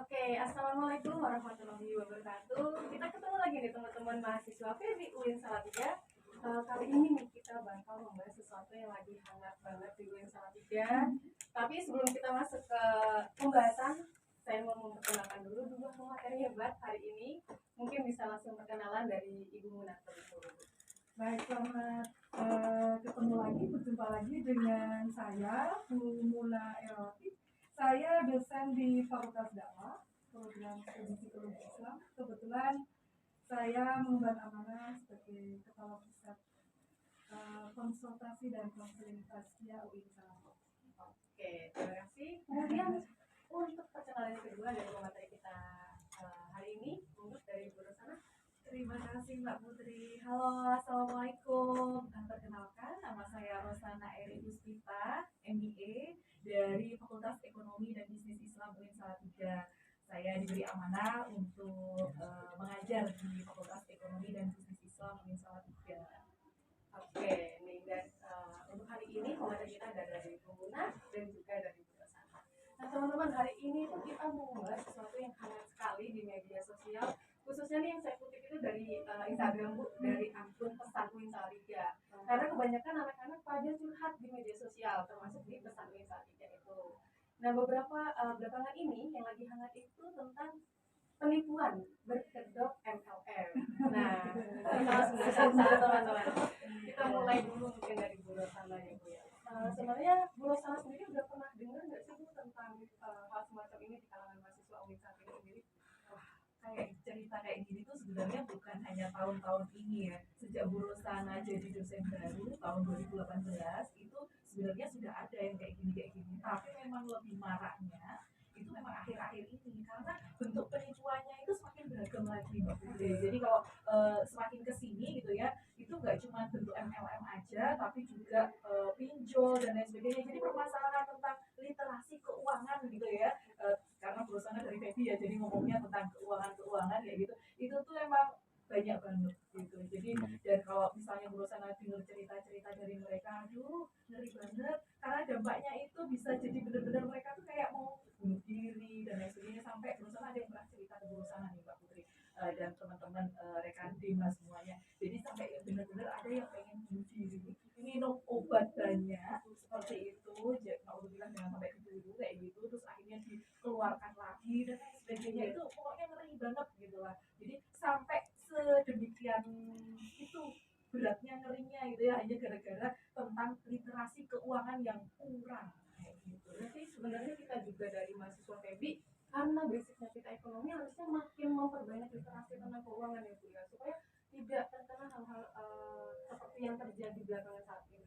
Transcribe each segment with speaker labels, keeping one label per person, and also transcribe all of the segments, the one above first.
Speaker 1: Oke, assalamualaikum warahmatullahi wabarakatuh. Kita ketemu lagi nih teman-teman mahasiswa FEBI UIN Salatiga. Kali ini nih kita bakal membahas sesuatu yang lagi hangat banget di UIN Salatiga. Tapi sebelum kita masuk ke pembahasan, saya mau memperkenalkan dulu dua pemateri hebat hari ini. Mungkin bisa langsung perkenalan dari Ibu Munah terlebih dahulu.
Speaker 2: Baik, selamat ketemu lagi, berjumpa lagi dengan saya, Bu Muna Eroti. Saya dosen di Fakultas Dakwah, program studi psikologi Islam. Kebetulan saya mengemban amanah sebagai kepala pusat konsultasi dan konseling Taskia UIN Salatiga.
Speaker 1: Oke, terima kasih. Kemudian untuk perkenalan yang kedua dari pemateri kita hari ini, untuk dari Bu Rosana.
Speaker 2: Terima kasih Mbak Putri. Halo, assalamualaikum. Perkenalkan, nama saya Rosana Eri Puspita, MBA dari Fakultas Ekonomi dan Bisnis Islam UIN Salatiga. Saya diberi amanah untuk mengajar di Fakultas Ekonomi dan Bisnis Islam UIN Salatiga.
Speaker 1: Oke, nih dan untuk hari ini pemateri kita ada dari Bu Munah dan juga dari Bu Rosana. Nah teman-teman, hari ini tuh kita mau membahas sesuatu yang hangat sekali di media sosial, khususnya nih yang saya kutip itu dari Instagram Bu, dari akun pesan UIN Salatiga. Karena kebanyakan anak-anak pada curhat di media sosial, termasuk di pesan UIN Salatiga itu. Nah beberapa belakangan ini yang lagi hangat itu tentang penipuan berkedok MLM. Nah, kita langsung saja teman-teman. Kita mulai dulu mungkin dari Bu Rosana ya Bu ya. Sebenarnya Bu Rosana sendiri udah pernah dengar nggak sih Bu tentang hal semacam ini di kalangan mahasiswa UIN saat ini sendiri?
Speaker 2: Kayak cerita kayak gini tuh sebenarnya bukan hanya tahun-tahun ini ya. Sejak Bu Rosana jadi dosen baru tahun 2018 itu sebenarnya sudah ada yang kayak gini. Tapi memang lebih maraknya itu memang akhir-akhir ini karena bentuk penipuannya itu semakin beragam lagi Mbak Putri. Jadi kalau semakin kesini gitu ya, itu nggak cuma bentuk MLM aja, tapi juga pinjol dan lain sebagainya. Jadi permasalahan tentang literasi keuangan gitu ya. Karena perusahaan dari Feby ya, jadi ngomongnya tentang keuangan ya gitu. Itu tuh emang banyak banget gitu. Jadi dan kalau misalnya perusahaan dengar cerita-cerita dari mereka, aduh ngeri banget karena dampaknya itu bisa jadi benar-benar mereka tuh kayak mau bunuh diri dan lain sebagainya. Sampai perusahaan ada yang pernah cerita ke perusahaan nih Mbak Putri dan teman-teman rekan Dima semuanya. Jadi sampai benar-benar ada yang pengen bunuh diri, minum obat banyak seperti itu, mau bilang jangan sampai keburu kayak gitu, terus akhirnya dikeluarkan lagi dan lain sebagainya. Itu pokoknya ngeri banget gitu lah. Jadi sampai sedemikian itu beratnya, ngerinya gitu ya, hanya gara-gara tentang literasi keuangan yang kurang kayak gitu.
Speaker 1: Berarti sebenarnya kita juga dari mahasiswa FEBI, karena basicnya kita ekonomi, harusnya makin memperbanyak literasi tentang keuangan ya Bu ya, supaya tidak terkena hal-hal seperti yang terjadi belakangan saat ini.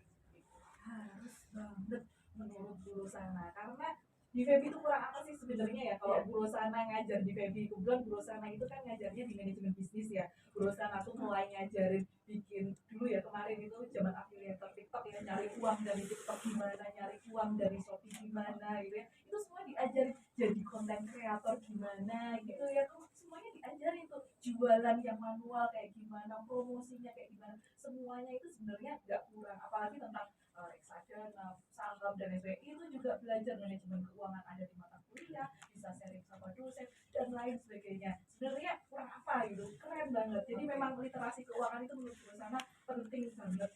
Speaker 2: Harus banget menurut Bu Rosana, karena di Feby itu kurang apa sih sebenarnya ya kalau Bu Rosana ngajar di Feby. Kebetulan Bu Rosana itu kan ngajarnya di manajemen bisnis ya. Bu Rosana tuh mulai ngajarin bikin dulu ya, kemarin itu zaman afiliator TikTok ya, nyari uang dari TikTok gimana, nyari uang dari Shopee gimana gitu ya. Itu semua diajarin, jadi konten kreator gimana gitu ya. Tuh semuanya diajarin tuh, jualan yang manual kayak gimana, promosinya kayak gimana. Semuanya itu sebenarnya nggak kurang, apalagi tentang reksadana, saham dan SBI itu juga belajar manajemen keuangan, ada di mata kuliah, bisa sharing sama dosen dan lain sebagainya. Sebenarnya kurang apa gitu, keren banget. Jadi memang literasi keuangan itu menurut gue sana penting banget.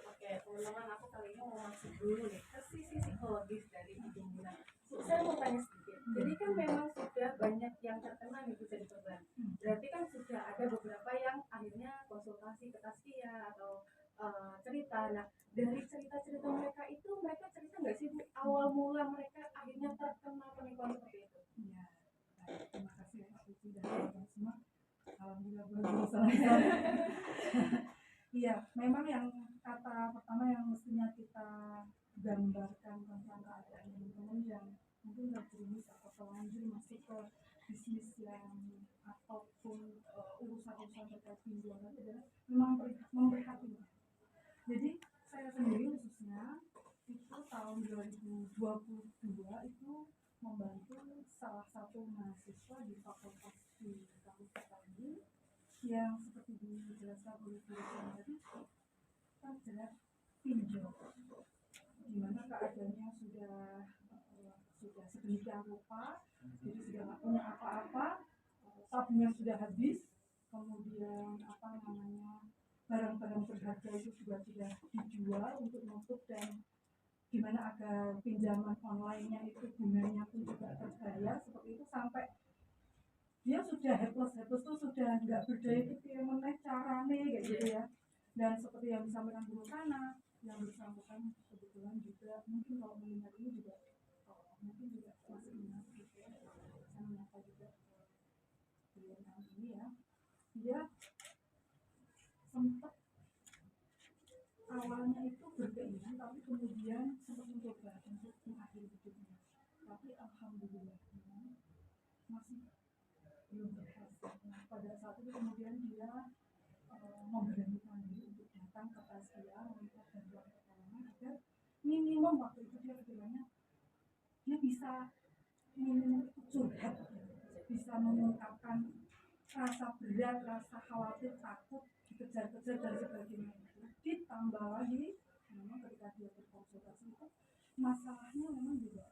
Speaker 1: Oke teman-teman, aku kali ini mau masuk dulu nih ke sisi psikologis dari Ibu Munah. Saya mau tanya sedikit. Jadi kan memang sudah banyak yang terkena nih bisa dikorban. Berarti kan sudah ada beberapa yang akhirnya konsultasi ke Taskia atau cerita. Nah dari cerita-cerita mereka itu, mereka cerita nggak sih Bu awal mula mereka akhirnya terkena penipuan seperti itu?
Speaker 2: Iya, baik, terima kasih Pak Suci dan teman-teman semua. Alhamdulillah berusaha. Iya, memang yang kata pertama yang mestinya kita gambarkan tentang keadaan teman-teman yang mungkin terjerumus atau terlanjur masuk ke bisnis yang ataupun urusan-urusan terkait pinjaman adalah memang memprihatinkan. Jadi saya sendiri khususnya itu tahun 2022 itu membantu salah satu mahasiswa di fakultas di kampus tadi yang seperti dijelaskan oleh guru tadi terjerat pinjol, di mana keadaannya sudah
Speaker 3: sudah sedemikian rupa, jadi sudah nggak punya apa-apa, tabungan sudah habis, kemudian apa namanya barang-barang berharga itu juga sudah dijual untuk nutup, dan gimana agar pinjaman online-nya itu bunganya pun juga terbayar seperti itu, sampai dia sudah helpless tuh, sudah nggak berdaya ketika meneh carane kayak gitu ya. Dan seperti yang disampaikan Bu Rosana, yang bersangkutan kebetulan juga mungkin kalau melihat ini juga mungkin juga masih ingat gitu ya, saya menyapa juga beliau tahun ini ya, dia sempat awalnya itu berkeinginan tapi kemudian sempat mencoba untuk mengakhiri hidupnya, tapi alhamdulillah masih belum berhasil. Nah, pada saat itu kemudian dia memberanikan diri untuk datang ke Taskia meminta bantuan pertolongan agar minimum waktu itu dia kiranya dia bisa minimum itu curhat, bisa mengungkapkan rasa berat, rasa khawatir, takut, dikejar-kejar dan sebagainya. Ditambah lagi memang ketika dia berkonsultasi itu masalahnya memang juga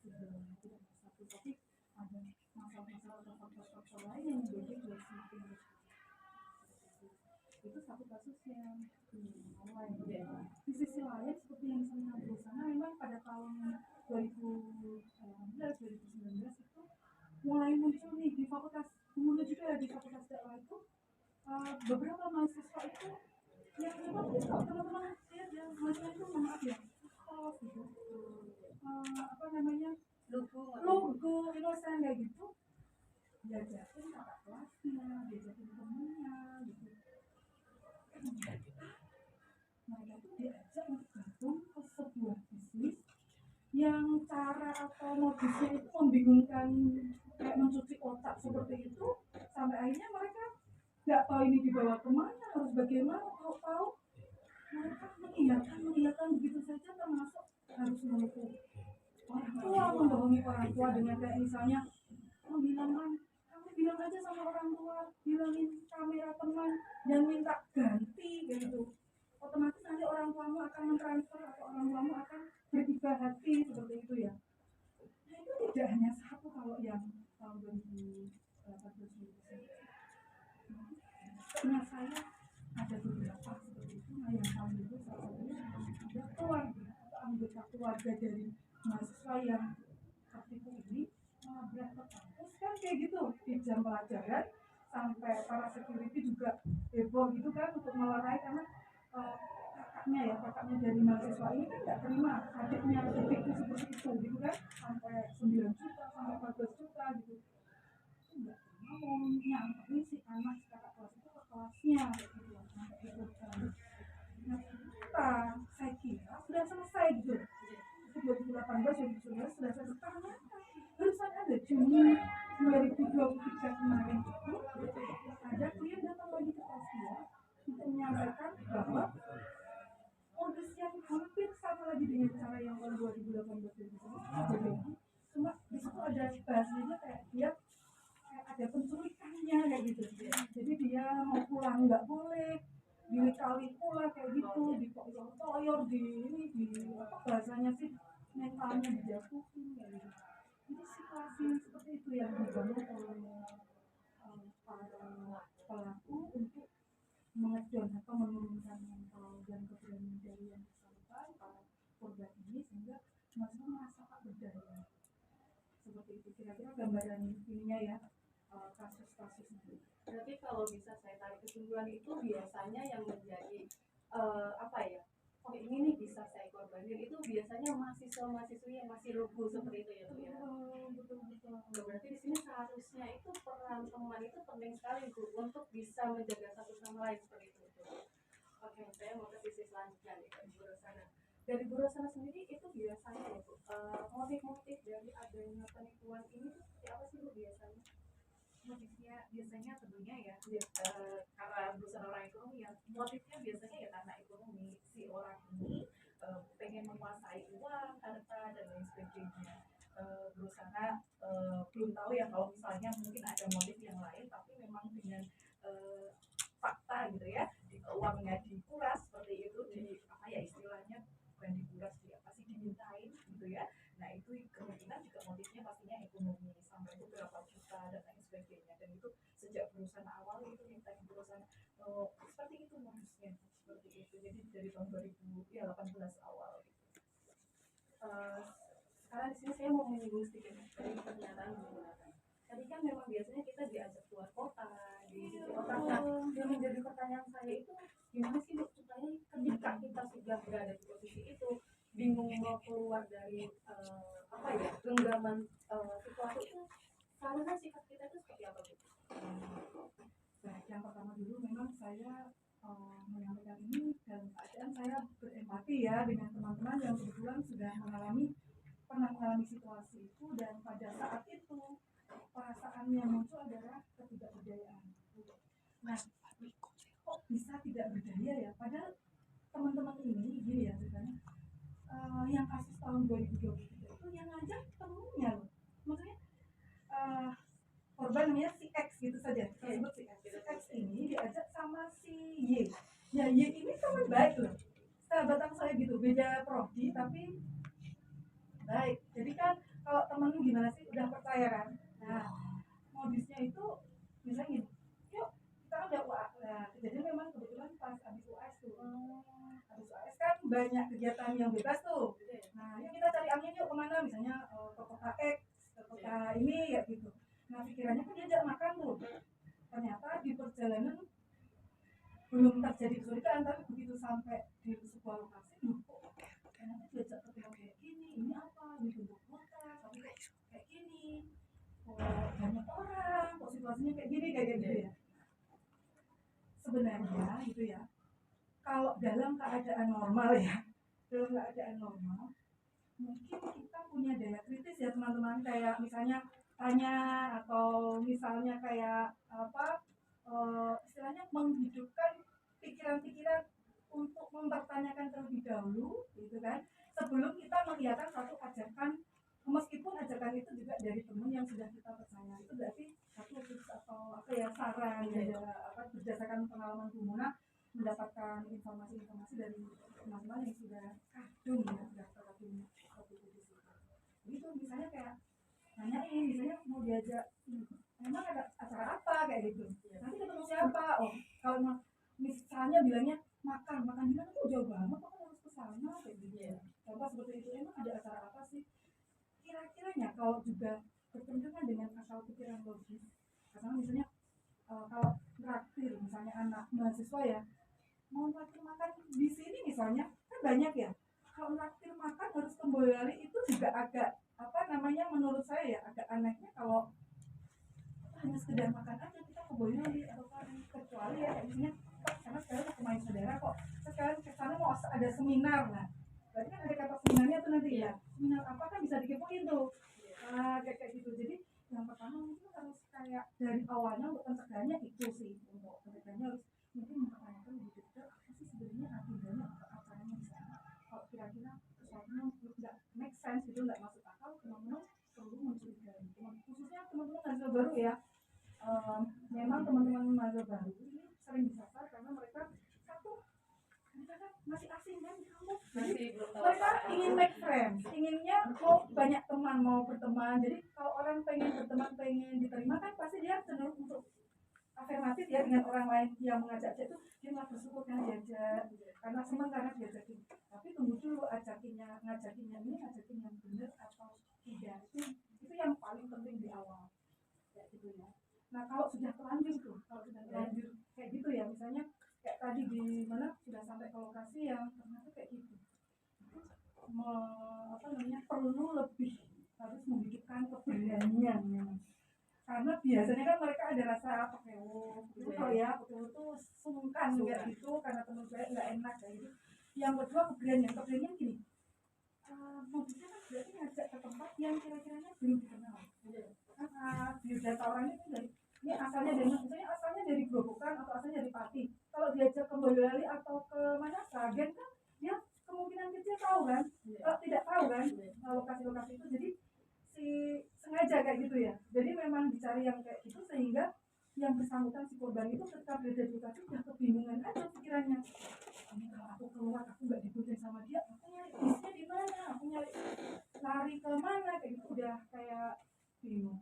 Speaker 3: tidak satu, tapi ada masalah-masalah atau faktor-faktor lain yang menjadi dia semakin itu satu kasus yang online. Di sisi lain seperti yang disampaikan di sana, memang pada tahun 2019 itu mulai muncul nih di fakultas umum juga, di fakultas dakwah itu beberapa mahasiswa itu yang memang teman-teman lihat ya, mahasiswa itu maaf ya gitu, apa namanya logo innocent kayak gitu, diajakin kakak kelasnya, diajakin temennya gitu. Mereka itu diajak untuk gabung ke sebuah bisnis yang cara atau modusnya itu membingungkan, kayak mencuci otak seperti itu, sampai akhirnya mereka nggak tahu ini dibawa kemana, harus bagaimana. Tahu mereka mengiyakan begitu saja, termasuk harus menipu orang tua, membohongi orang tua dengan kayak misalnya kamu bilang aja sama orang tua, bilangin kamera teman dan minta ganti gitu. Otomatis nanti orang tuamu akan mentransfer atau orang tuamu akan berubah hati seperti itu ya. Nah itu tidak hanya satu, kalau yang tahun 2018 ini ingat saya ada beberapa seperti itu. Nah yang tahun itu salah satunya ada keluarga atau anggota keluarga dari mahasiswa yang tertipu ini nabrak ke kampus kan kayak gitu di jam pelajaran, sampai para security juga heboh gitu kan untuk melerai, karena kakaknya dari mahasiswa ini kan nggak terima adiknya ditipu seperti itu gitu kan, sampai 9 juta sampai 14 juta gitu, nggak mau nyamperin si anak kakak kelas itu ke kelasnya gitu, sampai itu kan. Nah kita saya kira sudah selesai gitu, itu 2018 2019 sudah selesai, karena barusan ada Juni 2023 kemarin itu ada klien datang lagi ke Taskia untuk menyampaikan bahwa modus yang hampir sama lagi dengan cara yang tahun 2018 itu cuma di situ ada bahasanya kayak dia ada penculikannya kayak gitu, jadi dia mau pulang nggak boleh, dikali pula kayak gitu, ditoyor di ini, di apa bahasanya sih, mentalnya dijatuhin kayak gitu. Jadi situasi seperti itu yang dibangun oleh para pelaku untuk mengedon atau menurunkan mental dan keberanian dari yang bersangkutan, para korban ini, sehingga mereka merasa tak berdaya. Seperti itu kira-kira gambaran ininya ya, kasus-kasus itu.
Speaker 1: Berarti kalau bisa saya tarik kesimpulan itu biasanya yang menjadi apa ya, oh ini nih bisa saya korbanin, itu biasanya mahasiswa-mahasiswi yang masih lugu seperti itu ya Bu ya.
Speaker 3: Betul.
Speaker 1: Berarti di sini seharusnya itu peran teman itu penting sekali Bu untuk bisa menjaga satu sama lain seperti itu. Oke, saya mau ke sisi selanjutnya nih dari Bu Rosana. Dari Bu Rosana sendiri itu biasanya ya Bu, motif-motif dari adanya penipuan ini seperti apa sih Bu biasanya?
Speaker 2: Motifnya biasanya tentunya ya, karena berusaha orang ekonomi ya, motifnya biasanya ya karena ekonomi, si orang ini pengen menguasai uang, harta dan lain sebagainya. Berusaha belum tahu ya kalau misalnya mungkin ada motif yang lain, tapi memang dengan fakta gitu ya, uangnya dikuras seperti itu, di apa ya istilahnya, bukan dikuras, di apa sih, dimintain gitu ya. Nah itu kemungkinan dari tahun 2018 awal gitu.
Speaker 1: Sekarang di sini saya mau menyinggung sedikit dari pernyataan menggunakan. Tadi kan memang biasanya kita diajak keluar kota, di kota. Nah, yang menjadi pertanyaan saya itu gimana sih Bu, supaya ketika kita sudah berada di posisi itu bingung mau keluar dari apa ya genggaman situasi itu, seharusnya sikap kita itu seperti apa Bu?
Speaker 3: Nah, yang pertama dulu memang saya menyampaikan ini dalam keadaan saya berempati ya dengan teman-teman yang kebetulan sudah pernah mengalami situasi itu, dan pada saat itu perasaan yang muncul adalah ketidakberdayaan. Nah, kok bisa tidak berdaya ya? Padahal teman-teman ini gini ya ceritanya, yang kasus tahun 2023 itu yang ngajak temennya loh. Maksudnya korban namanya si X gitu saja, kita sebut si X. Si X ini diajak sama si Y. Ya Y ini teman baik loh, sahabatan saya gitu, beda prodi tapi baik. Jadi kan kalau temen gimana sih, udah percaya kan. Nah, modusnya itu misalnya gini, yuk kita kan udah UAS. Nah, jadi memang kebetulan pas habis UAS tuh, habis UAS kan banyak kegiatan yang bebas tuh. Nah, yuk kita cari angin yuk kemana, misalnya ke kota X, ke kota ini ya gitu. Nah, pikirannya kan diajak makan tuh. Ternyata di perjalanan belum terjadi kesulitan, tapi begitu sampai di sebuah lokasi, kok ternyata diajak ketemu kayak gini, ini apa, ini bentuk kota, tapi kok kayak gini, kok banyak orang, kok situasinya kayak gini gitu ya. Sebenarnya gitu ya, kalau dalam keadaan normal ya, mungkin kita punya daya kritis ya teman-teman, kayak misalnya tanya, atau misalnya kayak apa, istilahnya menghidupkan pikiran-pikiran untuk mempertanyakan terlebih dahulu gitu kan, sebelum kita mengiyakan satu ajakan, meskipun ajakan itu juga dari teman yang sudah kita percaya. Itu berarti satu tips atau apa ya, saran ya, apa, berdasarkan pengalaman Bu Muna, mendapatkan informasi-informasi dari teman-teman yang sudah kadung ya, sudah terkadung waktu itu. Gitu misalnya kayak nanyain, misalnya mau diajak memang ada acara apa kayak gitu, nanti ketemu siapa, oh kalau misalnya bilangnya makan di mana tuh jauh banget, kok harus ke sana kayak gitu ya. Contoh seperti itu, emang ada acara apa sih kira-kiranya, kalau juga bertentangan dengan akal pikiran logis. Karena misalnya kalau traktir misalnya anak mahasiswa ya, mau traktir makan di sini misalnya kan banyak ya, kalau traktir makan harus kembali, itu juga agak apa namanya, menurut saya ya agak anehnya kalau hanya sekedar makan aja kita ke Boyolali atau kan, kecuali ya kayak misalnya karena sekarang mau main saudara kok, sekarang ke sana mau ada seminar. Nah, berarti kan ada kata seminarnya tuh nanti ya, seminar apa kan bisa dikepoin tuh, kayak gitu. Jadi yang pertama mungkin harus kayak dari awalnya untuk pencegahannya itu sih, untuk pencegahannya harus mungkin mempertanyakan lebih detail apa sih sebenarnya agendanya atau acaranya di sana. Kalau kira-kira sesuatunya nggak make sense gitu, nggak masuk akal, teman-teman perlu mencurigai. Khususnya teman-teman mahasiswa baru ya, memang teman-teman mahasiswa baru ini sering disasar karena mereka masih asing kan di kampus, jadi mereka ingin make friends, inginnya mau banyak teman, mau berteman. Jadi kalau orang pengen berteman, pengen diterima kan pasti dia cenderung untuk afirmatif ya dengan orang lain yang mengajak itu, dia nggak bersyukur kan diajak karena senang karena diajakin. Tapi tunggu dulu, ngajakinnya ini ngajakin yang benar atau tidak, itu yang paling penting di awal kayak gitu ya. Nah kalau sudah terlanjur kayak gitu ya, misalnya kayak tadi di mana sudah sampai ke lokasi yang ternyata kayak gitu, apa namanya, perlu lebih harus membutuhkan keberanian memang. Karena biasanya kan mereka ada rasa pekewo gitu ya, pekewo tuh sungkan kayak gitu karena teman saya nggak enak kayak gitu. Yang kedua keberanian gini, modusnya kan berarti ngajak ke tempat yang kira-kiranya belum dikenal. Biodata orangnya kan dari ini asalnya dari, misalnya asalnya dari Grobogan atau asalnya dari Pati. Kalau diajak ke Boyolali atau ke mana Sragen kan dia kemungkinan kecil tahu kan, tidak tahu kan lokasi-lokasi itu. Jadi sengaja kayak gitu ya. Jadi memang dicari yang kayak gitu sehingga yang bersangkutan si korban itu ketika berada di lokasi udah kebingungan aja pikirannya. Ini kalau aku keluar aku nggak diikutin sama dia, aku nyari bisnya di mana, aku nyari lari ke mana kayak gitu, udah kayak bingung.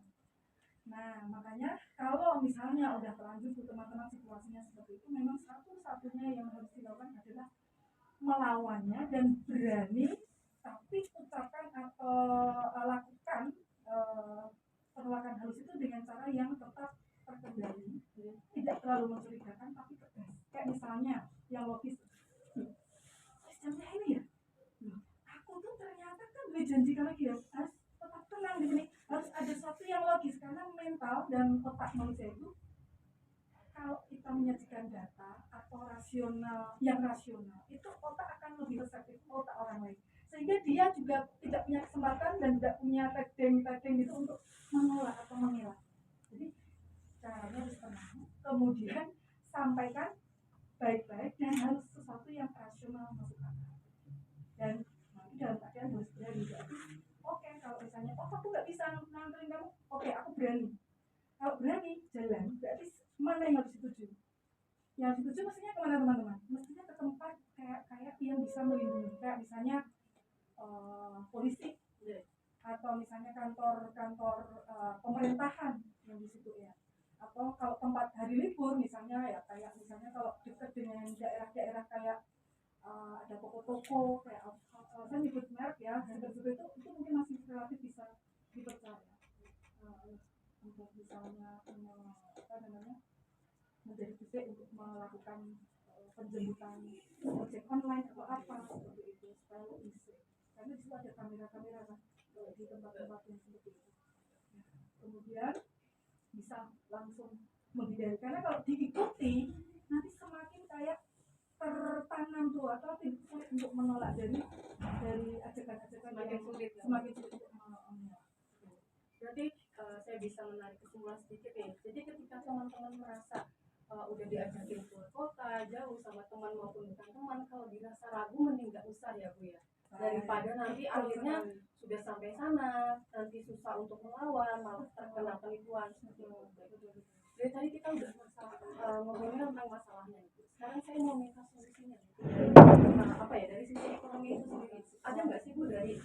Speaker 3: Nah makanya kalau misalnya udah terlanjur tuh teman-teman situasinya seperti itu, memang satu-satunya yang harus dilakukan adalah melawannya dan berani, tapi ucapkan atau lakukan penolakan halus itu dengan cara yang tetap terkendali, tidak terlalu mencurigakan tapi tegas. Kayak misalnya yang logis, jamnya ini ya, aku tuh ternyata kan udah janji lagi ya, harus tetap tenang di sini, harus ada sesuatu yang logis karena mental dan otak manusia itu kalau kita menyajikan data atau rasional itu otak akan lebih reseptif ke otak orang lain, sehingga dia juga tidak punya kesempatan dan tidak punya tedeng itu untuk menolak atau mengelak. Jadi caranya harus tenang, kemudian sampaikan baik-baik dan harus sesuatu yang rasional masuk akal. Dan nanti dalam keadaan harus berani. Jadi oke, kalau misalnya aku nggak bisa nganterin kamu, oke aku berani. Kalau berani jalan, berarti mana yang harus dituju? Yang dituju mestinya kemana teman-teman? Mestinya ke tempat kayak yang bisa melindungi, kayak misalnya polisi, atau misalnya kantor pemerintahan yang di situ ya. Atau kalau tempat hari libur misalnya ya, kayak misalnya kalau dekat dengan daerah-daerah kayak ada toko-toko kayak saya nyebut merek ya, seperti itu mungkin masih relatif bisa dipercaya. Untuk misalnya menjadi titik untuk melakukan penjemputan ojek online atau apa seperti itu, supaya bisa, karena di situ ada kamera-kamera kan di tempat-tempat yang seperti itu. Kemudian bisa langsung menghindari, karena kalau diikuti nanti semakin kayak tertanam tuh atau sulit untuk menolak dari ajakan-ajakan
Speaker 1: semakin
Speaker 3: yang
Speaker 1: sulit
Speaker 3: untuk menolak.
Speaker 1: Berarti saya bisa menarik kesimpulan sedikit nih. Jadi ketika teman-teman merasa udah diajakin keluar kota jauh sama teman maupun bukan teman, kalau dirasa ragu mending nggak usah ya Bu ya, daripada nanti akhirnya sudah sampai sana nanti susah untuk melawan, malah terkena penipuan seperti itu. Jadi tadi kita udah ngomongin tentang masalahnya itu. Sekarang saya mau minta solusinya apa ya, dari sisi ekonomi itu sendiri ada nggak sih Bu dari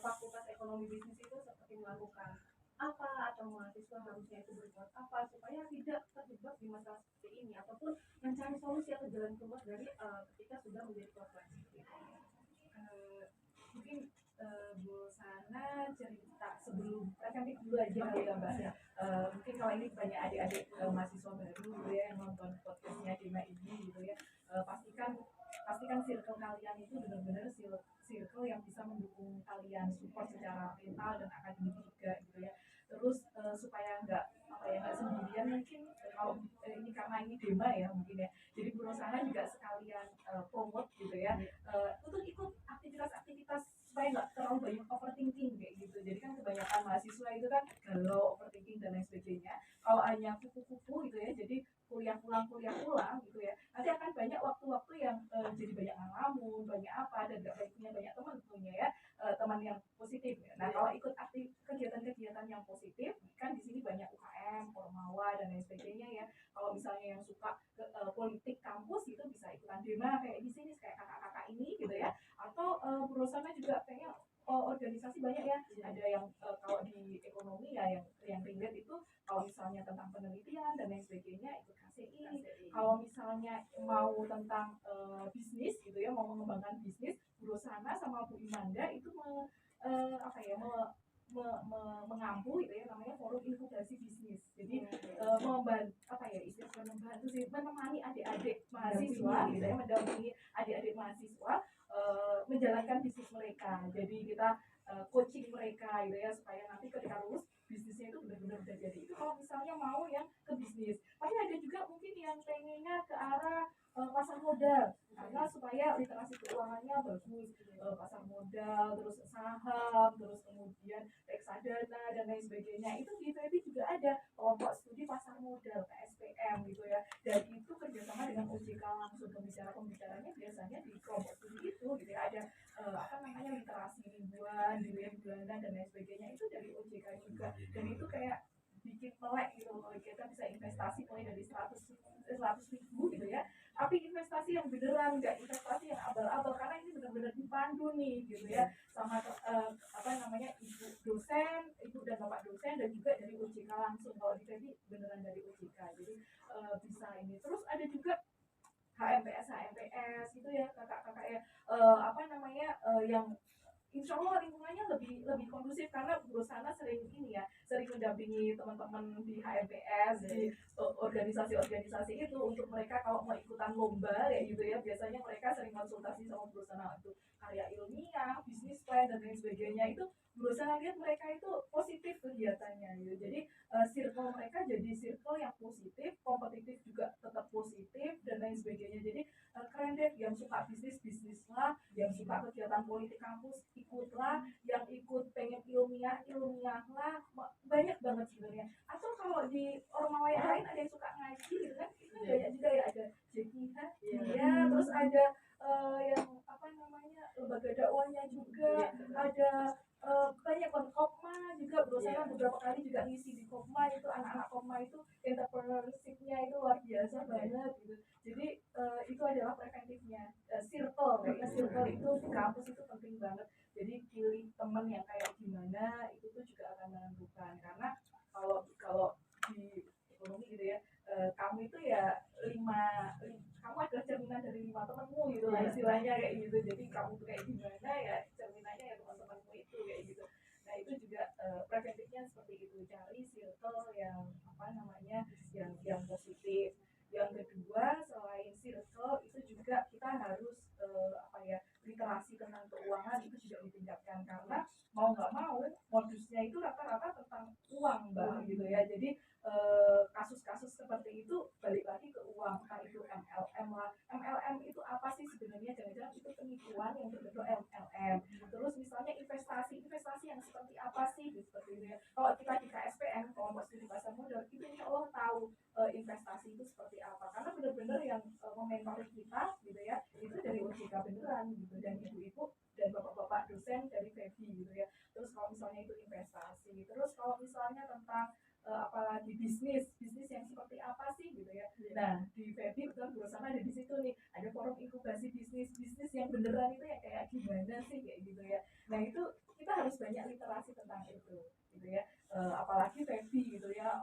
Speaker 1: Fakultas Ekonomi Bisnis itu seperti melakukan apa, atau mahasiswa harusnya itu berbuat apa supaya tidak terjebak di masalah seperti ini, ataupun mencari solusi atau jalan keluar dari ketika sudah menjadi korban seperti itu.
Speaker 2: Mungkin Bu Sana cerita sebelum preventif dulu aja kali ya Mbak ya. Mungkin kalau ini banyak adik-adik mahasiswa baru gitu ya yang nonton podcastnya Dima ini gitu ya, pastikan circle kalian itu benar-benar circle yang bisa mendukung kalian, support secara mental dan akademik juga gitu ya. Terus supaya nggak sendirian, mungkin kalau ini karena ini Dema ya mungkin ya, jadi berusaha juga sekalian promote gitu ya, untuk ikut aktivitas supaya nggak terlalu banyak overthinking kayak gitu. Jadi kan kebanyakan mahasiswa itu kan galau, overthinking dan lain sebagainya. Kalau hanya kupu-kupu gitu ya, jadi kuliah pulang gitu ya, nanti akan banyak waktu-waktu yang jadi banyak ngalamun, banyak apa, dan gak punya banyak teman tentunya ya, teman yang positif ya. Nah kalau ikut kegiatan-kegiatan yang positif kan di sini banyak UKM, Formawa dan lain sebagainya ya. Kalau misalnya yang suka politik kampus gitu bisa ikutan Dema kayak di sini kayak kakak-kakak ini gitu ya. Atau berusaha juga kayaknya organisasi banyak ya. Ada yang kalau di ekonomi ya yang relate itu, kalau misalnya tentang penelitian dan lain sebagainya ikut KCI. Kalau misalnya mau tentang bisnis gitu ya, mau mengembangkan bisnis, Bu Rosana sama Bu Imanda itu mengampu gitu ya, namanya forum inkubasi bisnis. Jadi membantu sih, menemani adik-adik mahasiswa gitu ya, mendampingi adik-adik mahasiswa menjalankan bisnis mereka. Jadi kita coaching mereka gitu ya, supaya nanti ketika lulus bisnisnya itu benar-benar udah jadi. Itu kalau misalnya mau yang ke bisnis. Tapi ada juga mungkin yang pengennya ke arah pasar modal, karena supaya literasi keuangannya bagus, pasar modal, terus saham, terus kemudian reksadana dan lain sebagainya. Itu di IPB juga ada kelompok studi pasar modal KSPM gitu ya, dan itu kerjasama dengan OJK langsung. Pembicaranya biasanya di kelompok studi itu gitu ya, ada literasi ribuan gitu ya, bulanan dan lain sebagainya, itu dari OJK juga. Dan itu kayak bikin melek gitu loh, kita bisa investasi mulai dari 100 ribu gitu ya, tapi investasi yang beneran, nggak investasi yang abal-abal, karena ini benar-benar dipandu nih gitu ya sama ibu dan bapak dosen, dan juga dari OJK langsung. Kalau di tadi beneran dari OJK, jadi bisa ini. Terus ada juga HMPS gitu ya, kakak-kakak yang insya Allah lingkungannya lebih kondusif karena Bu Rosana sering sering mendampingi teman-teman di HMPS di organisasi-organisasi itu untuk mereka kalau mau ikutan lomba kayak gitu ya, biasanya mereka sering konsultasi sama Bu Rosana untuk karya ilmiah, bisnis plan dan lain sebagainya. Itu Bu Rosana lihat mereka itu positif kegiatannya gitu. Jadi circle mereka jadi circle yang positif, kompetitif juga tetap positif dan lain sebagainya. Jadi keren deh, yang suka bisnis lah, yang suka kegiatan politik kampus ikutlah, yang ikut pengen ilmiah lah, banyak banget sebenarnya. Atau kalau di ormawa yang lain ada yang suka ngaji gitu kan, itu kan banyak juga ya, ada jihad ya, terus ada yang lembaga dakwahnya juga, ada banyak banget Kopma juga, berusaha beberapa kali juga ngisi di Kopma. Itu anak-anak Kopma itu entrepreneurship-nya itu luar biasa banget gitu. Jadi itu adalah preventifnya, circle, kayaknya circle itu di kampus itu penting banget. Jadi pilih teman yang kayak gimana itu tuh juga akan menentukan, karena kalau kalau di ekonomi gitu ya, kamu itu ya kamu adalah cerminan dari 5 temanmu gitu lah istilahnya kayak gitu. Jadi kamu tuh kayak gimana ya, cerminannya ya teman-temanmu itu kayak gitu. Nah itu juga preventifnya seperti itu, cari circle yang positif. Yang kedua, selain circle itu juga kita harus literasi tentang keuangan itu juga ditingkatkan, karena mau nggak mau modusnya itu rata-rata tentang uang mbak gitu ya. Jadi kasus-kasus seperti itu balik lagi ke uang, entah itu MLM lah. MLM itu apa sih sebenarnya? Jangan-jangan itu penipuan yang berbentuk MLM. Terus misalnya investasi yang seperti apa sih seperti itu ya. Kalau kita di KSPM, kelompok studi pasar modal, itu insya Allah tahu investasi itu seperti apa, karena benar-benar yang mementori kita gitu ya itu dari OJK beneran gitu, dan ibu-ibu dan bapak-bapak dosen dari FEBI gitu ya. Terus kalau misalnya itu investasi, terus kalau misalnya tentang apalagi bisnis yang seperti apa sih gitu ya. Nah di FEBI betul bersama ada di situ nih, ada forum inkubasi bisnis yang beneran itu ya kayak gimana sih kayak gitu ya. Nah itu kita harus banyak literasi tentang itu gitu ya. Apalagi FEBI gitu ya,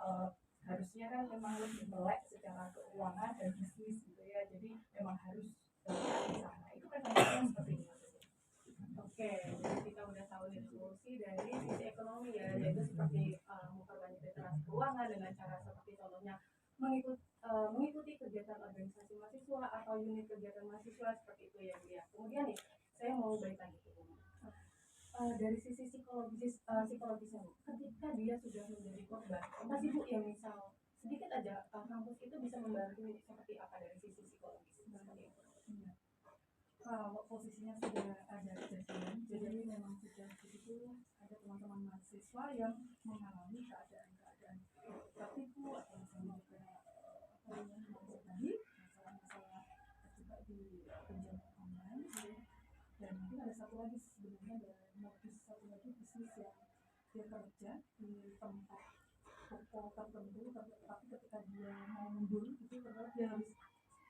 Speaker 2: harusnya kan memang lebih melek secara keuangan dan bisnis gitu ya. Jadi memang harus di sana. Itu kan seperti itu.
Speaker 1: Oke, jadi kita udah tahu nih solusi dari sisi ekonomi ya, yaitu seperti memperbanyak literasi keuangan dengan cara seperti contohnya mengikuti kegiatan organisasi mahasiswa atau unit kegiatan mahasiswa seperti itu ya Bu ya. Kemudian nih, saya mau balik lagi ke Bu. Dari sisi psikologisnya Bu, ketika dia sudah menjadi korban, apa sih Bu yang misal sedikit aja kampus itu bisa membantu seperti apa dari sisi psikologis seperti itu?
Speaker 3: Kalau posisinya sudah ada kejadian, jadi memang sudah di situ ada teman-teman mahasiswa yang mengalami keadaan tertipu atau misalnya juga tadi masalah terjebak di pinjaman online gitu. Dan mungkin ada satu lagi sebenarnya, ada modus satu lagi bisnis yang dia kerja di tempat toko tertentu, tapi ketika dia mau mundur itu ternyata dia harus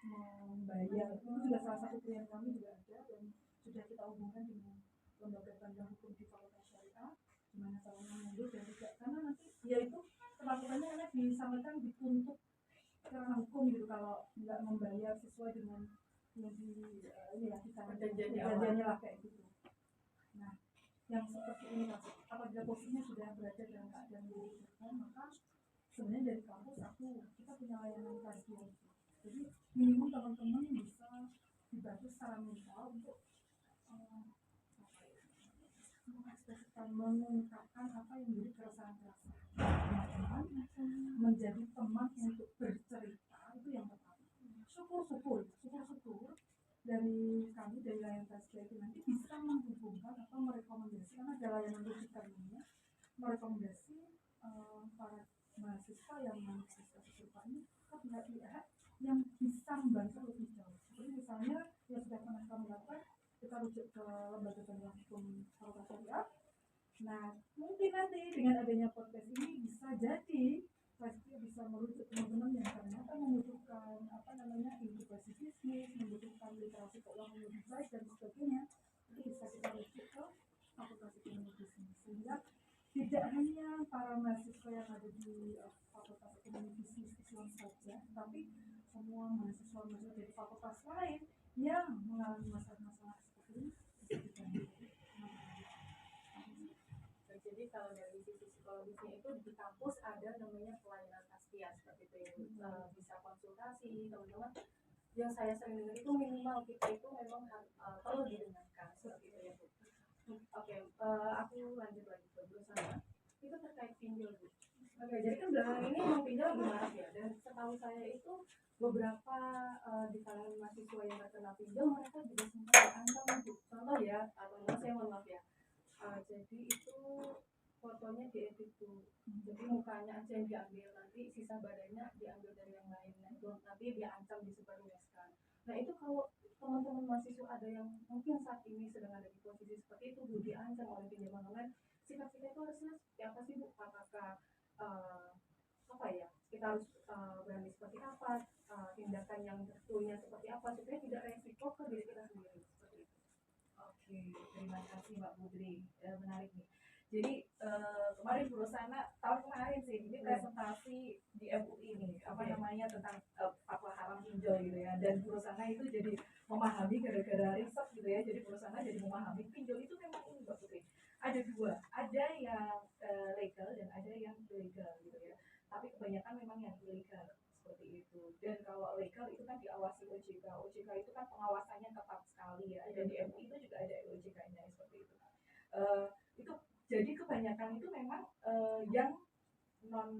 Speaker 3: membayar. Itu juga salah satu klien kami juga ada, dan sudah kita hubungkan dengan lembaga penegak hukum di Fakultas Syariah, gimana caranya mundur dan tidak, karena nanti dia itu ketakutannya karena disangkakan dituntut karena hukum gitu kalau nggak membayar sesuai dengan yang perjanjiannya lah kayak gitu. Nah yang seperti ini apabila posisinya sudah berada dalam keadaan dirugikan, maka sebenarnya dari kampus kita punya layanan kajian. Jadi minimum teman-teman bisa dibantu secara mental untuk mengekspresikan, mengungkapkan apa yang menjadi keresahan teman-teman, menjadi teman untuk bercerita, itu yang pertama. Syukur dari kami, dari layanan kajian itu nanti bisa menghubungkan atau merekomendasi, karena ada layanan rujukan ini, merekomendasi para mahasiswa yang mahasiswa serupa ini ke pihak-pihak yang bisa membantu lebih jauh. Jadi misalnya yang sudah pernah kami lakukan, kita rujuk ke lembaga penegak hukum Fakultas Syariah. Nah mungkin nanti dengan adanya podcast ini bisa jadi pasti bisa merujuk teman-teman yang ternyata membutuhkan inkubasi bisnis, membutuhkan literasi keuangan yang lebih baik dan sebagainya. Itu bisa kita rujuk ke Fakultas Ekonomi Bisnis, sehingga tidak hanya para mahasiswa yang ada di Fakultas Ekonomi Bisnis Islam saja, tapi semua mahasiswa dari fakultas lain yang mengalami masalah-masalah seperti ini
Speaker 1: manfaatnya itu di kampus ada namanya pelayanan taskia seperti itu ya. Bisa konsultasi teman-teman. Yang saya sering dengar itu minimal kita itu memang perlu didengarkan seperti itu ya Bu. Oke, aku lanjut lagi ke Bu Sana. Itu terkait pinjol Bu. Oke, jadi kan belakangan ini emang pinjol lagi marak ya, dan setahu saya itu beberapa di kalangan mahasiswa yang terkena pinjol mereka juga sempat diancam Bu. Contoh ya, atau enggak saya mohon maaf ya. Jadi itu fotonya diedit tuh, jadi mukanya aja yang diambil, nanti sisa badannya diambil dari yang lain, nanti diancam disebarluaskan. Nah itu kalau teman-teman mahasiswa ada yang mungkin saat ini sedang ada di posisi seperti itu Bu, diancam oleh pinjaman online, sikap kita itu harusnya seperti apa sih Bu? Apakah apa ya, kita harus berani seperti apa, tindakan yang betulnya seperti apa supaya tidak resiko ke diri kita sendiri seperti itu.
Speaker 2: Oke, terima kasih Mbak Putri. Menarik nih. Jadi kemarin Bu Rosana, tahun kemarin sih ini presentasi di MUI nih, apa namanya, tentang fatwa haram pinjol gitu ya. Dan Bu Rosana itu jadi memahami gara-gara riset gitu ya. Jadi Bu Rosana jadi memahami pinjol itu memang ini Mbak Putri. Ada dua, ada yang legal dan ada yang ilegal gitu ya. Tapi kebanyakan memang yang ilegal seperti itu. Dan kalau legal itu kan diawasi OJK. OJK itu kan pengawasannya ketat sekali ya. Dan di MUI itu juga ada OJK-nya seperti itu. Itu jadi kebanyakan itu memang yang non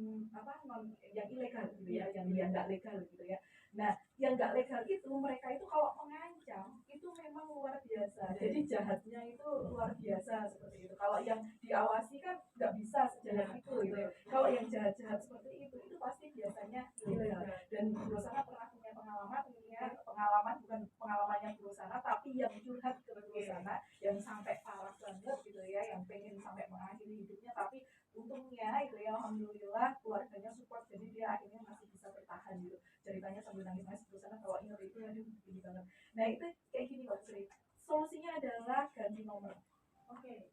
Speaker 2: yang ilegal gitu ya, yang nggak legal gitu ya. Nah, yang nggak legal itu mereka itu kalau mengancam itu memang luar biasa. Jadi jahatnya itu luar biasa seperti itu. Kalau yang diawasi kan nggak bisa sejahat itu gitu. Kalau yang jahat-jahat seperti itu pasti biasanya ilegal. Dan Bu Rosana pernah punya pengalaman ini ya, pengalaman bukan pengalamannya Bu Rosana tapi yang curhat ke Bu Rosana yang sampai parah banget gitu ya, yang pengen sampai mengakhiri hidupnya, tapi untungnya itu ya alhamdulillah keluarganya support, jadi dia akhirnya masih bisa bertahan gitu. Ceritanya sambil nangis-nangis Bu Rosana kalau ingat itu aduh gini banget. Nah itu kayak gini Pak Sri, solusinya adalah ganti nomor.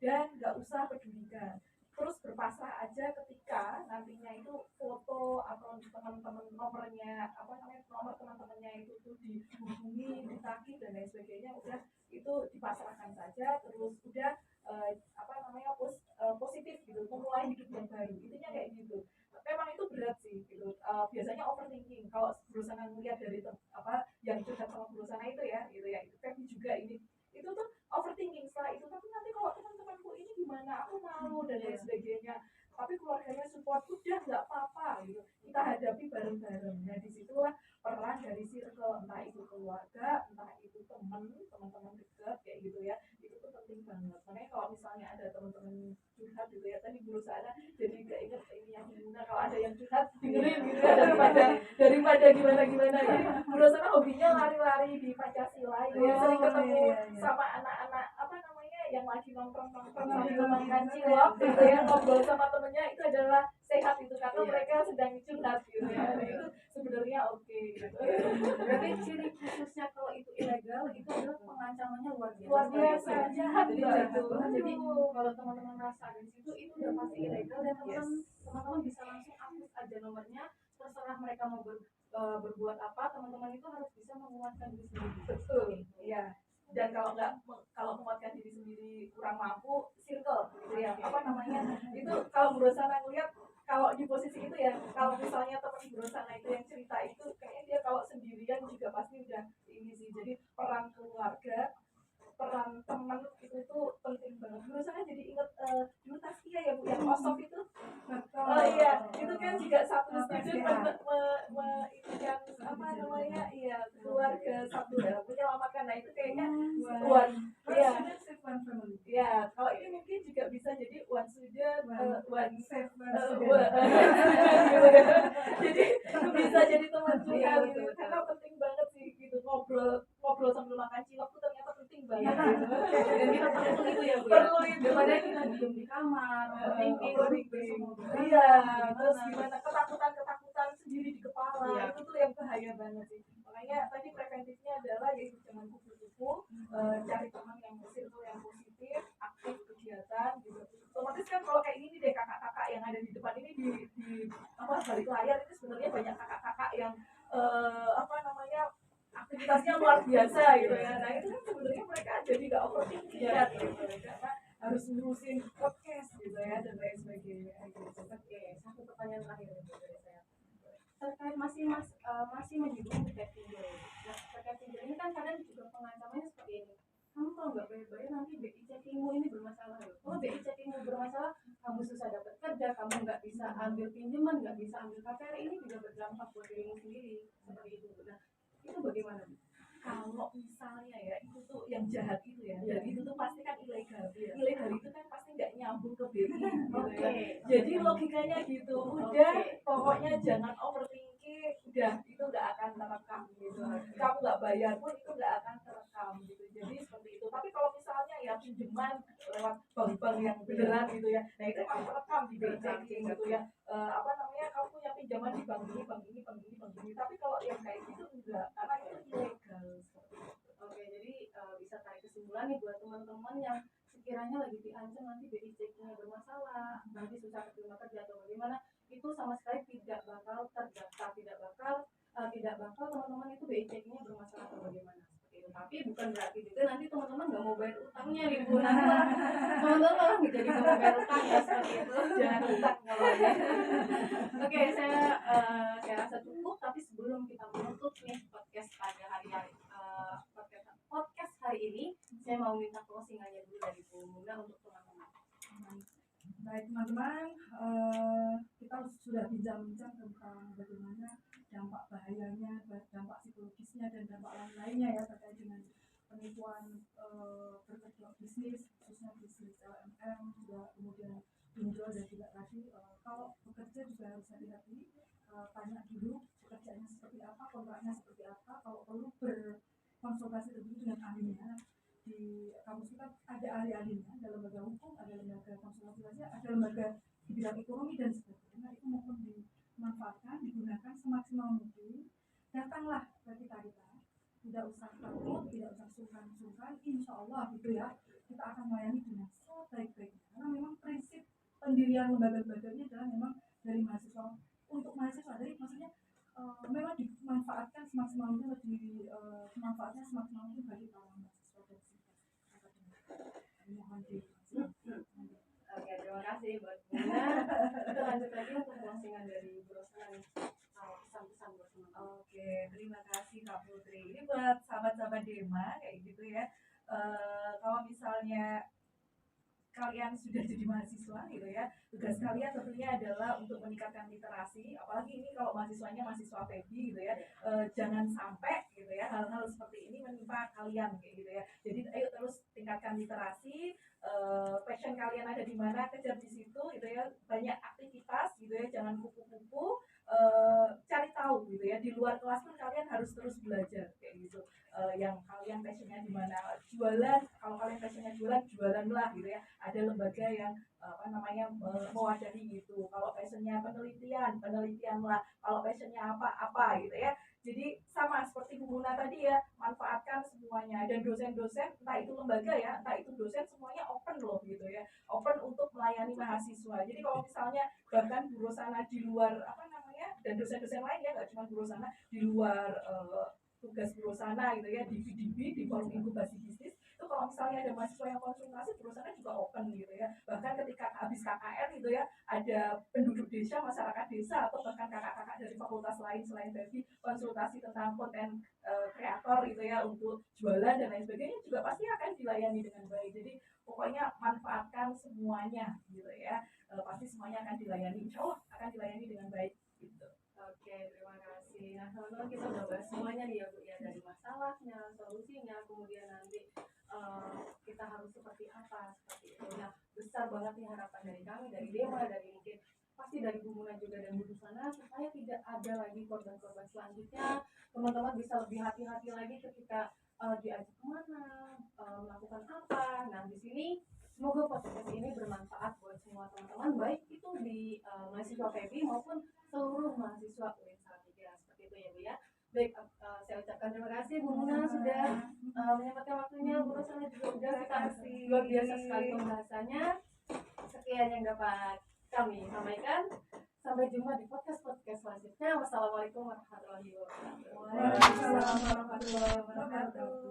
Speaker 2: Dan nggak usah pedulikan, terus berpasrah aja ketika nantinya itu foto atau teman-teman nomornya apa namanya, nomor teman-temannya itu tuh dihubungi, ditagih dan lain sebagainya, udah itu dipasrahkan saja, terus udah positif gitu, memulai hidup yang baru, intinya kayak gitu. Memang itu berat sih gitu. Biasanya overthinking kalau berusaha melihat dari yang curhat sama berusaha itu ya gitu ya, itu Feby juga ini itu tuh overthinking setelah itu, tapi nanti kalau teman-temanku ini gimana, aku malu dan lain sebagainya, tapi keluarganya support, udah nggak apa-apa gitu, kita hadapi bareng-bareng. Nah disitulah peran dari circle, entah itu keluarga, entah itu teman-teman dekat kayak gitu ya, itu tuh penting banget. Makanya kalau misalnya ada teman-teman curhat gitu ya, tadi berusaha jadi gak inget ini yang gimana, kalau ada yang curhat dengerin gitu ya, daripada gimana-gimana ya. Berusaha hobinya lari-lari di Pancasila gitu ya, sering ketemu sama anak-anak apa namanya yang lagi nongkrong-nongkrong sambil makan cilok gitu ya, ngobrol sama temennya, itu adalah sehat itu karena mereka sedang curhat gitu ya. Nah, itu sebenarnya oke gitu.
Speaker 1: Berarti ciri khususnya kalau itu ilegal itu adalah pengancamannya luar
Speaker 2: biasa jahat.
Speaker 1: Jadi kalau teman-teman merasa ada di situ itu udah pasti ilegal, dan teman-teman bisa langsung hapus aja nomornya, terserah mereka mau berbuat apa, teman-teman itu harus bisa menguatkan diri sendiri.
Speaker 2: Betul, iya. Dan kalau menguatkan diri sendiri kurang mampu, circle gitu ya, apa namanya, itu kalau berusaha ngeliat kalau di posisi itu ya, kalau misalnya teman berusaha itu yang cerita itu kayaknya dia kalau sendirian juga pasti udah ini sih. Jadi peran keluarga, peran teman itu tuh penting banget. Berusaha jadi inget dulu Taskia ya Bu, yang kosong itu. Oh iya, itu kan juga satu student itu kan apa namanya, iya, keluarga satu ya, menyelamatkan. Nah itu kayaknya ya, kalau ini mungkin juga bisa jadi one student, one save, jadi bisa jadi teman juga gitu, karena penting banget sih gitu, ngobrol sambil makan cilok tuh ternyata penting banget gitu.
Speaker 1: Dan kita perlu itu ya Bu,
Speaker 2: perlu itu,
Speaker 1: daripada kita diem di kamar
Speaker 2: iya, terus gimana ketakutan sendiri di kepala, itu tuh yang bahaya banget sih. Makanya tadi preventifnya adalah yaitu jangan kupu-kupu, cari teman yang circle yang positif, aktif kegiatan gitu. Otomatis kan kalau kayak gini deh, kakak-kakak yang ada di depan ini di balik layar itu sebenarnya banyak kakak-kakak yang aktivitasnya luar biasa gitu ya. Nah itu kan sebenarnya mereka jadi nggak overthinking gitu, karena harus ngurusin podcast gitu ya dan lain sebagainya gitu.
Speaker 1: nggak bayar-bayar nanti BI checkingmu ini bermasalah loh. Kalau BI checkingmu bermasalah, kamu susah dapat kerja, kamu nggak bisa ambil pinjaman, nggak bisa ambil KPR, ini juga berdampak buat dirimu sendiri seperti itu. Nah, itu bagaimana?
Speaker 2: Kalau misalnya ya itu tuh yang jahat itu ya,
Speaker 1: Iya.
Speaker 2: dan itu tuh pasti kan ilegal.
Speaker 1: Iya.
Speaker 2: Ilegal itu kan pasti nggak nyambung ke BI gitu
Speaker 1: Oke.
Speaker 2: ya. Jadi logikanya gitu, udah pokoknya jangan overthinking, udah itu nggak akan terekam gitu. Kamu nggak bayar pun itu nggak akan terekam gitu. Jadi seperti itu. Tapi kalau misalnya ya pinjaman lewat bank-bank yang beneran gitu ya, nah itu kan terekam di BI checking gitu ya. Apa namanya, kamu punya pinjaman di bank ini, bank ini, bank ini, bank ini. Tapi kalau yang kayak gitu enggak, karena itu ilegal.
Speaker 1: Oke, jadi bisa tarik kesimpulan nih buat teman-teman yang sekiranya lagi diancam nanti BI checkingnya bermasalah, nanti susah keterima kerja atau bagaimana, itu sama sekali tidak bakal terdaftar, tidak bakal teman-teman itu BI checkingnya bermasalah atau bagaimana seperti itu. Tapi bukan berarti juga nanti teman-teman nggak mau bayar utangnya nih Bu. Nanti malah teman-teman malah jadi nggak mau bayar utang ya seperti itu.
Speaker 2: Jangan utang kalau ya.
Speaker 1: Oke, saya rasa cukup. Tapi sebelum kita menutup nih podcast pada podcast hari ini, saya mau minta closingannya dulu dari Bu Muna untuk teman-teman.
Speaker 3: Baik teman-teman, kita sudah bincang-bincang tentang bagaimana dampak bahayanya, dampak psikologisnya dan dampak lain-lainnya ya terkait dengan penipuan berkedok bisnis, khususnya bisnis LMM, juga kemudian pinjol dan juga tadi kalau bekerja juga harus hati-hati, tanya dulu pekerjaannya seperti apa, kontraknya seperti apa, kalau perlu berkonsultasi lebih dengan ahlinya. Di kampus kita ada ahli-ahlinya, ada lembaga hukum, ada lembaga konsultasi wajah, ada lembaga di bidang ekonomi dan sebagainya. Nah, itu mohon dimanfaatkan, digunakan semaksimal mungkin. Datanglah ke kita, tidak usah takut, tidak usah sungkan-sungkan, insya Allah gitu ya, kita akan melayani dengan sebaik-baiknya. Karena memang prinsip pendirian lembaga-lembaganya adalah memang dari mahasiswa untuk mahasiswa, jadi maksudnya memang dimanfaatkan semaksimal mungkin, dimanfaatkan semaksimal mungkin bagi para mahasiswa.
Speaker 1: Oke, terima kasih buat Bunda. Kita lanjut lagi untuk closingan dari Bu Rosana nih. Pesan-pesan buat teman-teman.
Speaker 2: Oke, terima kasih Kak Putri. Ini buat sahabat-sahabat Dema kayak gitu ya. Kalau misalnya kalian sudah jadi mahasiswa gitu ya, tugas kalian tentunya adalah untuk meningkatkan literasi, apalagi ini kalau mahasiswanya mahasiswa PEBI gitu ya, jangan sampai gitu ya hal-hal seperti ini menimpa kalian kayak gitu ya. Jadi ayo terus tingkatkan literasi, passion kalian ada di mana, kejar di situ gitu ya, banyak aktivitas gitu ya, jangan kupu-kupu, cari tahu gitu ya, di luar kelas pun kalian harus terus belajar kayak gitu. Yang kalian passionnya di mana, jualan, kalau kalian passionnya jualan lah gitu ya, ada lembaga yang mewadahi gitu. Kalau passionnya penelitian lah, kalau passionnya apa gitu ya. Jadi sama seperti Bu Muna tadi ya, manfaatkan semuanya, dan dosen-dosen entah itu lembaga ya, entah itu dosen, semuanya open loh gitu ya, open untuk melayani mahasiswa. Jadi kalau misalnya bahkan Bu Rosana di luar dan dosen-dosen lain ya, nggak cuma Bu Rosana, di luar tugas Bu Rosana gitu ya, di VDB, di forum inkubasi bisnis, itu kalau misalnya ada mahasiswa yang konsultasi, Bu Rosana juga open gitu ya. Bahkan ketika habis KKR gitu ya, ada penduduk desa, masyarakat desa, atau bahkan kakak-kakak dari fakultas lain selain dari konsultasi tentang konten kreator gitu ya, untuk jualan dan lain sebagainya, juga pasti akan dilayani dengan baik. Jadi pokoknya manfaatkan semuanya gitu ya, pasti semuanya akan dilayani, insya Allah akan dilayani dengan baik gitu.
Speaker 1: Oke, terima kasih. Nah, teman-teman, kita udah bahas semuanya nih ya Bu ya, dari masalahnya, solusinya, kemudian nanti kita harus seperti apa, seperti itu. Nah, besar banget nih harapan dari kami, dari Dema, dari mungkin pasti dari Bu Muna juga dan Bu Rosana, supaya tidak ada lagi korban-korban selanjutnya. Teman-teman bisa lebih hati-hati lagi ketika diajak kemana, melakukan apa. Nah, di sini semoga podcast ini bermanfaat buat semua teman-teman, baik itu di mahasiswa PEBI maupun seluruh mahasiswa UIN Salatiga, seperti itu ya Bu ya. Baik, saya ucapkan terima kasih Bu Muna sudah menyempatkan waktunya, Bu Rosana juga udah, kita luar biasa sekali pembahasannya. Sekian yang dapat kami sampaikan. Sampai jumpa di podcast selanjutnya. Wassalamualaikum warahmatullahi wabarakatuh.
Speaker 3: Waalaikumsalam warahmatullahi wabarakatuh.